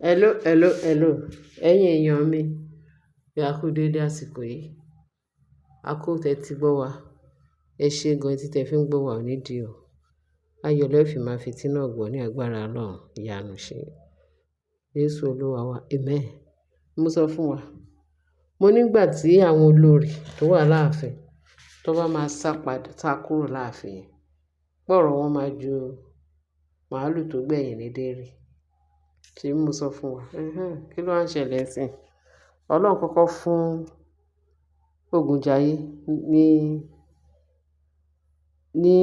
Hello, hello, hello. Ẹ̀yin èèyàn mi, bí a kú dédé àsìkò yìí. A kú tẹ́tí gbọ́ wa. Ẹ ṣé gan tí tẹ fi ń gbọ́ wa ò ní di o. Ayọ̀ lẹ́ fi máa fi tí náà gbọ́ ní agbára Ọlọ́run. Ìyanu ṣe. Jésù Olúwa wa. Amen. Mo sọ fún wa. Mo nígbà tí àwọn olórí tó wà láàfin tó bá máa sá padà sá kúrò láàfin yẹn, pọ̀rọ̀ wọn máa ju màálù tó gbẹ̀yìn ní dérè. Ṣé mo sọ fún wa? Kí ló wá ń ṣẹlẹ̀ sí i? Ọlọ́run kọ́kọ́ fún Ògúnjayé ní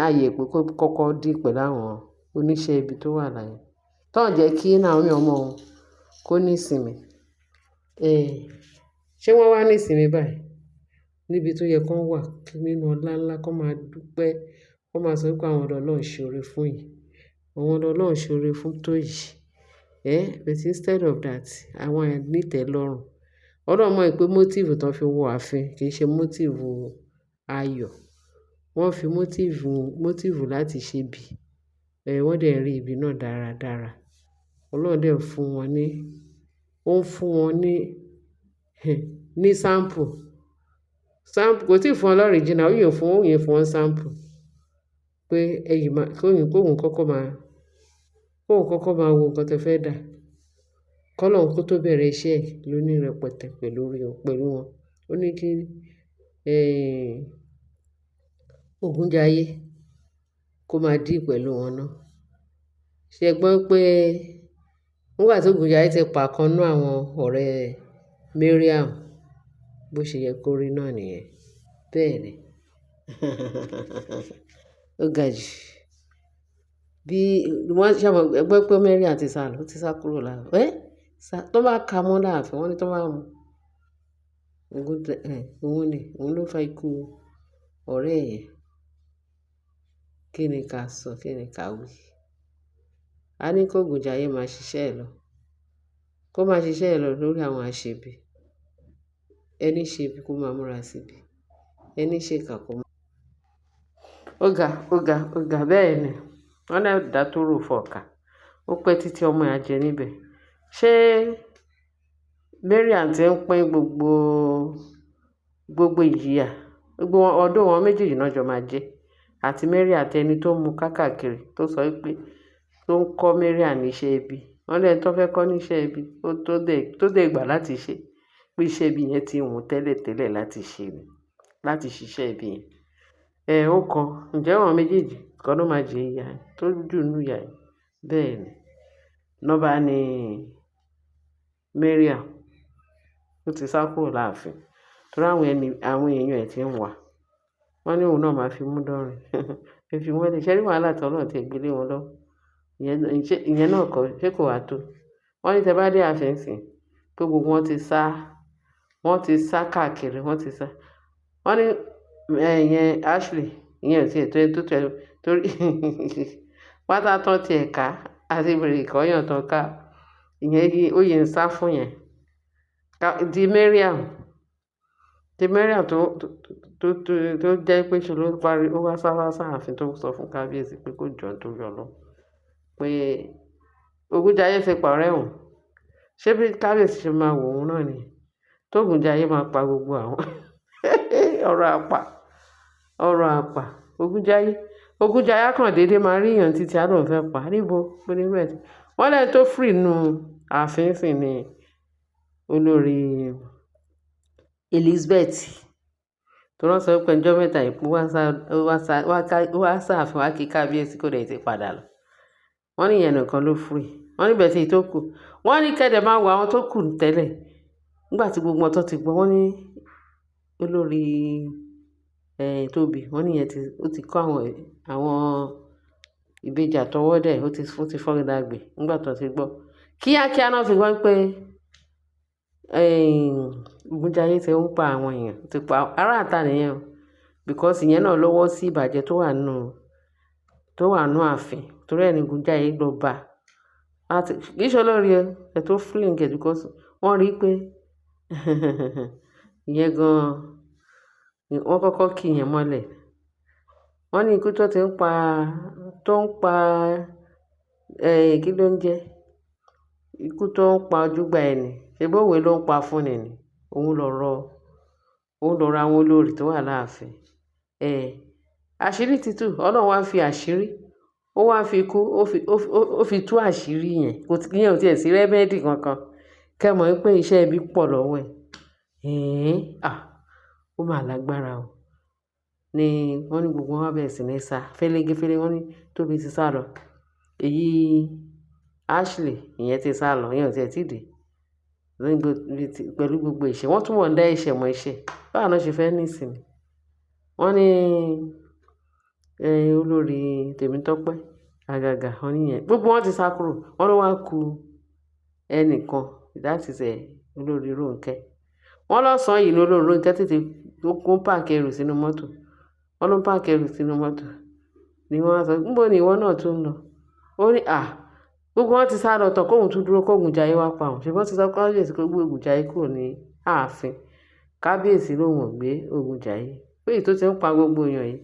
ààyè pé kó kọ́kọ́ dì pẹ̀lú àwọn oníṣẹ́ ibi tó wà láyé. Tọ́n jẹ́ kí Naomi ọmọ wọn kó ní ìsinmi. Ṣé wọ́n wá ní ìsinmi báyìí? Níbi tó yẹ kó wà nínú ọlá ńlá kó máa dúpẹ́, kó máa sọ pé àwọn ọ̀dọ́ Ọlọ́run ṣe oore fún yìí. Àwọn ọ̀dọ́ Ọlọ́run ṣe oore fún tó yìí. But instead of that, àwọn ẹ̀ nítẹ́lọ́rùn. Ọlọ́run mọ̀ pé motive tán fi wọ ààfin kì í ṣe motive ayọ̀. Wọ́n fi motive láti ṣe ibi. Wọ́n dẹ̀ rí ibi náà dáradára. Ọlọ́run dẹ̀ fún wọn ní, ó ń fún wọn ní sample. Sample kò tí ì fún wọn l'original, ó yẹ fún wọn sample. Pé ẹ̀yin máa, kóhun kọ́kọ́ máa wo nǹkan tó fẹ́ dà. K'Ọlọ́run kó tó bẹ̀rẹ̀ iṣẹ́ ẹ̀ lóní rẹpẹtẹ pẹ̀lú wọn. Ó ní kí Ògúnjayé kó máa dì pẹ̀lú wọn náà. Ṣé ẹ gbọ́ pé nígbà tí Ògúnjayé ti pa kan nínú àwọn ọ̀rẹ́ Mariam, bó ṣe yẹ kó rí náà nìyẹn. Bẹ́ẹ̀ ni. Ó ga jù. Bí wọ́n ṣe mọ̀ gbọ́ pé Mariam ti sá lọ, ó ti sá kúrò láàfin. Tó bá ka mọ́ láàfin, wọ́n ní tó bá mú òun ló fa ikú ọ̀rẹ́ yẹn. Kí ni ká sọ? Kí ni ká wí? A ní kó Ògúnjayé máa ṣiṣẹ́ ẹ̀ lọ. Kó máa ṣiṣẹ́ ẹ̀ lọ lórí àwọn àṣebí. Ẹni ṣe ibi kó máa múra síbi. Ẹni ṣe ìkà kó máa. Ó ga bẹ́ẹ̀ ni. Wọ́n náà dá tó rò fọ́ọ̀kà. Ó pẹ́ títí ọmọ ẹ̀ á jẹ níbẹ̀. Ṣé Mariam ti ń pín gbogbo ìjìyà? Gbogbo ọdún wọn méjèèjì náà jọ máa jẹ́. Àti Mariam àti ẹni tó mú káàkiri tó sọ pé tó ń kọ́ Mariam níṣẹ́ ibi. Wọ́n lẹ́ni tó fẹ́ kọ́ níṣẹ́ ibi tó dẹ̀ gbà láti ṣe. Pé iṣẹ́ ibi yẹn ti wùn tẹ́lẹ̀ láti ṣe ni. Láti ṣiṣẹ́ ibi yẹn. Ó kan. Ǹjẹ́ àwọn méjèèjì kan ló máa jẹ ìyà tó jù nínú ìyà yẹn? Bẹ́ẹ̀ ni. Nọ́bà ni Mariam ó ti sá kúrò láàfin. Torí àwọn èèyàn ẹ̀ tí ń wà. Wọ́n ní òun náà máa fi mú dánrin. Ẹ fi wọ́n lè ṣe rí wàhálà tí Ọlọ́run ti gbé lé wọn lọ. Ìyẹn náà kọ́, ṣé kò wá tó? Wọ́n ní tẹ bá dé ààfin sìn pé gbogbo wọn ti sá káàkiri, wọ́n ti sá. Wọ́n ní ìyẹn Ashley, ìyẹn ò tiẹ̀ tó ẹni tó tẹ̀ torí pátá tán ti ẹ̀ ká àti ìbèrè ìkọ́yàn tán ká. Ìyẹn ó yẹ ń sá fún yẹn. Di Mariam tó jẹ́ pé ṣe ló parí, ó wá sáàfin tó sọ fún kábíyèsí pé kó jọ tó yọ lọ. Pé Ògúnjayé ti pa ọ̀rẹ́ òun. Ṣé bí kábíyèsí ṣe máa wò ó náà ni? Tó Ògúnjayé máa pa gbogbo àwọn. Ọ̀rọ̀ àpà. Ògúnjayé kàn déédéé máa rí èèyàn títí àlọ́ fẹ́ pa. Níbo? Pé nínú ẹ̀ tí. Wọ́n lẹ́ni tó free nù ààfin sìn ni olórí Elizabeth. Tó rán sọ pé ọjọ́ mẹ́ta ìpò wá sáàfin wá kí kábíyèsí kó dẹ̀ ti padà lọ. Wọ́n ní ìyẹn nìkan ló free. Wọ́n ní bẹ́ẹ̀ tí tó kù. Wọ́n ní kẹ́dẹ̀ máa wo àwọn tó kù tẹ́lẹ̀. Nígbà tí gbogbo wọn tó ti gbọ́, wọ́n ní olórí Tóbi. Wọ́n ní ìyẹn ó ti kọ́ àwọn ìbejì àtọwọ́dẹ̀, ó ti fọ́n dàgbé nígbà tó ti gbọ́. Kíákíá náà fi gbọ́ pé Ògúnjayé ti ń pa àwọn èèyàn. Ti pa ará àta nìyẹn o. Because ìyẹn náà lọ́wọ́ sí ìbàjẹ́ tó wà nínú ààfin. Torí ẹni Ògúnjayé lọ bá. Kì í ṣe olórí ẹ̀ tó fling ẹ̀ because wọ́n rí pé ìyẹn gan-an wọ́n kọ́kọ́ kí ìyẹn mọ́lẹ̀. Wọ́n ní ikú tó ń pa kí ló ń jẹ́ ikú tó ń pa ojúgbà ẹni ṣebí òwe ló ń pa fúnni ni òun lọ̀rọ̀ àwọn olórí tó wà láàfin. Àṣírí ti tú, ọlọ́run wá fi àṣírí ó wá fi kú ó fi tú àṣírí yẹn ìyẹn ò tiẹ̀ sí rẹ́mẹ́dì kankan kẹ́ mọ̀ pé iṣẹ́ ibi pọ̀ lọ́wọ́ ẹ̀. Ó mà lágbára o. Ni wọ́n ní gbogbo wọn bẹ̀rẹ̀ sí ní sá fẹ́lẹ́gẹ́fẹ́lẹ́, wọ́n ní Tóbi ti sá lọ, èyí Ashley ìyẹn ti sá lọ, ìyẹn ò tiẹ̀ tí dé pẹ̀lú gbogbo ìṣẹ́ wọ́n tún wọ́n ń dá ìṣẹ́ mọ́ ìṣẹ́ báwo ló ṣe fẹ́ ní ìsinmi. Wọ́n ní olórí Tèmítọ́pẹ́ àgàgà wọ́n níyẹn gbogbo wọn ti sá kúrò, wọ́n ló wá ku ẹnìkan that is olórí Rónkẹ́. Wọ́n lọ́sàn-án yìí ní olórí Rónkẹ́ tètè ó páàkì ẹrù sínú mọ́tò, wọ́n ló ń páàkì ẹrù sínú mọ́tò ni wọ́n á sọ níbo ni ìwọ náà tún ń lọ. Ó ní gbogbo wọn ti sá lọ tán kóun tún dúró kóògùn jayé wá pa òun ṣùgbọ́n ti sọ kábíyèsí kó gbé ògùn jayé kúrò ní ààfin. Kábíyèsí lòun ò gbé ògùn jayé pé èyí tó ti ń pa gbogbo èèyàn yìí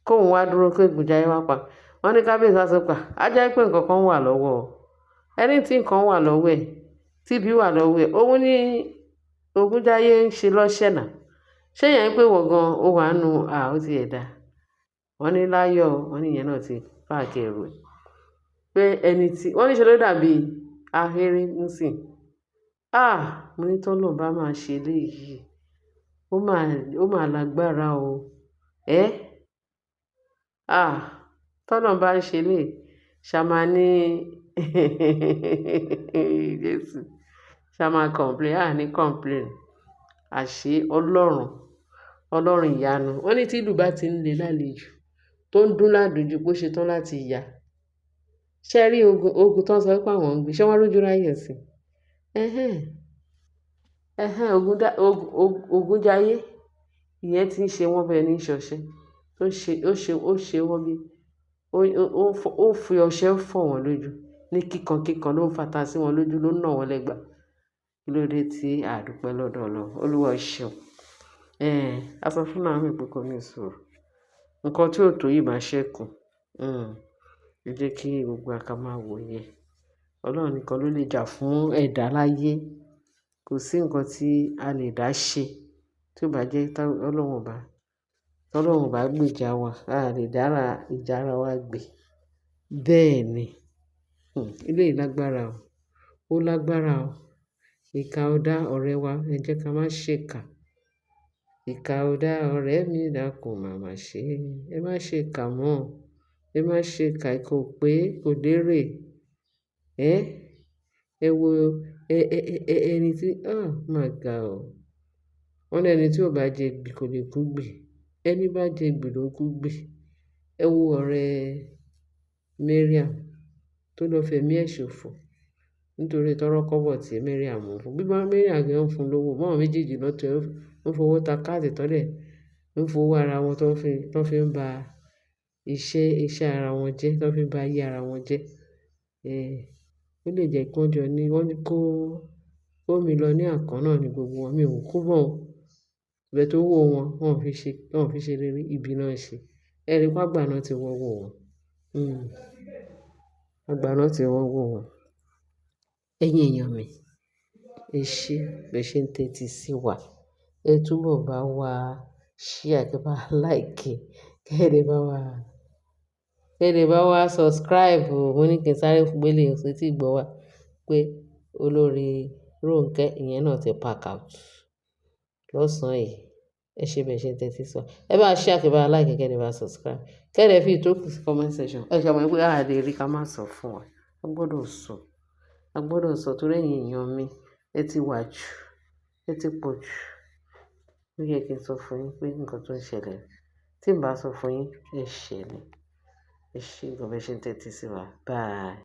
kóun wá dúró kó ògùn jayé wá pa. Wọ́n ní kábíyèsí wá sọ pé á jẹ́ pé nǹkan kan wà lọ́wọ́ ẹni tí nǹkan wà lọ́wọ́ ẹ̀ tíbi wà lọ́wọ́ ẹ̀ òun ní ògùn jayé ń ṣe lọ́ṣẹ̀ náà ṣé yẹn pé wọ̀ gan ó wà nù ó ti ẹ̀ dá. Wọ́n ní láyọ̀ wọ́n ní ìyẹn náà ti páàkì ẹrù ẹ̀ pé ẹni tí wọ́n ní ṣe ló dàbí ahéré nísìn. Mo ní tọ́lọ̀ bá máa ṣe léyìí ó máa lágbára o. Tọ́lọ̀ bá ń ṣe lè ṣàmà ní Jésù ṣàmà complain ní complain àṣé ọlọ́run ìyanu. Wọ́n ní tí ìlú bá ti ń le lálejò tó ń dún ládùújú bó ṣe tán láti yá ṣe rí ogun tó ń sọ pé àwọn ń gbé ṣé wọ́n rójú ráyè sí ogun jayé ìyẹn tí ń ṣe wọ́n bẹ́ẹ̀ ní ṣọṣẹ́ ó ṣe wọ́n bí ó fi ọṣẹ fọ̀ wọ́n lójú ní kíkankíkan ló ń fata sí wọn lójú ló ń nà wọ́n lẹ́gba kí ló dé tí àdúpẹ́ lọ́dọ̀ Ọlọ́run Olúwa ṣeun. A sọ fún Naomi pé kò ní ìṣòro nǹkan tí ò tó yìí máa ṣẹ́kù. Ẹ jẹ́ kí gbogbo àká máa wòye Ọlọ́run nìkan ló lè jà fún ẹ̀dá láyé kò sí nǹkan tí a lè dá ṣe tí ò bá jẹ́ tọ́lọ́run bá gbèjà wa a lè dára ìjà ara wa gbé. Bẹ́ẹ̀ ni eléyìí lágbára o ó lágbára o. Ìkà ò dá ọ̀rẹ́ wa ẹ jẹ́ ká má ṣèkà. Ìkà ò dá ọ̀rẹ́ mi dákun màmá ṣe ẹ má ṣèkà mọ́ ẹ má ṣèkà kò pé kò lérè. Ẹ wo ẹni tí máa ga o. Wọ́n ní ẹni tí ò bá jẹ gbì kò lè kú gbì ẹni bá jẹ gbì ló kú gbì. Ẹ wo ọ̀rẹ́ Mariam tó lọ fẹ̀mí ẹ̀ ṣòfò nítorí tọ́rọ́ kọ́bọ̀ tí Mariam ń fún bí Mariam gan ń fún lówó báwọn méjèèjì lọ́tọ̀ ń fowó ta káàdì tọ́lẹ̀ ń fowó ara wọn tó fi ń ba iṣẹ́ ara wọn jẹ́ tó fi ń ba ayé ara wọn jẹ́. Ó lè jẹ́ kí wọ́n jọ ní wọ́n ní kó mi lọ ní àkànná ní gbogbo wọn mi ò kú bọ̀ bẹ́ẹ̀ tó wò wọn fi ṣe rere ibi náà ṣe ẹ̀rí pàgbà náà ti wọ́ wò wọn. Àgbà náà ti wọ́ wò wọn. Ẹ̀yin èèyàn mi ẹ ṣé bẹ́ẹ̀ ṣe ń tẹ́tí sí wa ẹ túbọ̀ bá wa share kẹ́ bá like kẹ́dẹ̀ bá wa subscribe mo ní kí n sáré gbélé ọ̀sẹ̀ tí gbọ́ wa pé olórí Rónkẹ́ ìyẹn náà ti pack out lọ́sàn-án yìí. Ẹ ṣé bẹ́ẹ̀ ṣe ń tẹ́tí sí wa ẹ bá share kẹ́ bá like kẹ́dẹ̀ bá subscribe kẹ́dẹ̀ fi ìtókù sí comment section ẹ ṣe mọ̀ pé a lè rí ká má sọ fún wa a gbọ́dọ̀ sọ torí ẹ̀yin èèyàn mi ẹ ti wà jù ẹ ti pọ̀ jù ó yẹ kí n sọ fún yín pé nǹkan tó ń ṣẹlẹ̀ tí n bá sọ fún yín ẹ ṣẹlẹ̀ ẹ ṣé gan bẹ́ẹ̀ ṣe ń tẹ́tí sí wa bye.